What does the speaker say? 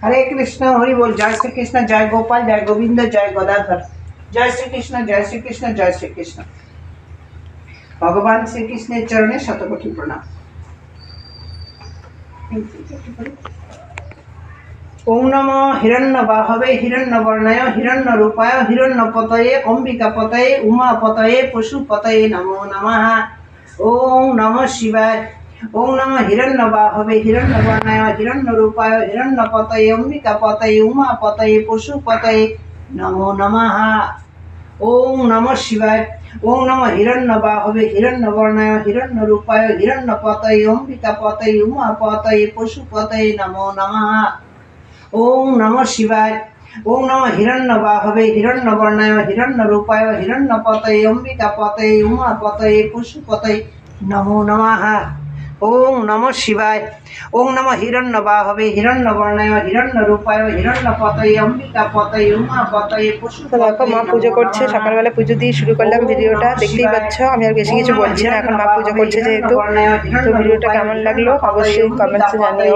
हरे कृष्ण हरि बोल। जय श्री कृष्ण, जय गोपाल, जय गोविंद, जय गदाधर। जय श्री कृष्ण, जय श्री कृष्ण, जय श्री कृष्ण। भगवान श्री कृष्णेर चरणे शतकोटि प्रणाम। ओम नमो हिरण्यबाहवे हिरण्यवर्णाय हिरण्यरूपाय हिरण्यपतये अंबिकापतये उमापतये पशुपतये नमो नमः। ओम नमः शिवाय। ओम नमः हिरण्यबाहवे हिरण्यवर्णाय हिरण्यरूपाय हिरण्यपतये अंबिकापतये उमापतये पशुपतये नमो नमः। ओम नमः शिवाय। ओम नमः हिरण्यबाहवे हिरण्यवर्णाय हिरण्यरूपाय हिरण्यपतये अंबिकापतये उमापतये पशुपतये नमो नमः। ओम नमः शिवाय। ओम नमः हिरण्यबाहवे हिरण्यवर्णाय हिरण्यरूपाय हिरण्यपतये अंबिकापतये उमापतये पशुपतये नमो नमः। ओम नमः शिवाय। ओम नमः हिरण्यबाहवे हिरण्यवर्णाय हिरण्यरूपाय हिरण्यपतये अंबिकापतये उमापतये তো দেখো মা পুজো করছে, সকালবেলা পুজো দিয়ে শুরু করলাম ভিডিওটা, দেখতেই পাচ্ছ। আমি আর বেশি কিছু বলছি না, এখন মা পুজো করছে যেহেতু। তো ভিডিওটা কেমন লাগলো অবশ্যই কমেন্টসে জানিও।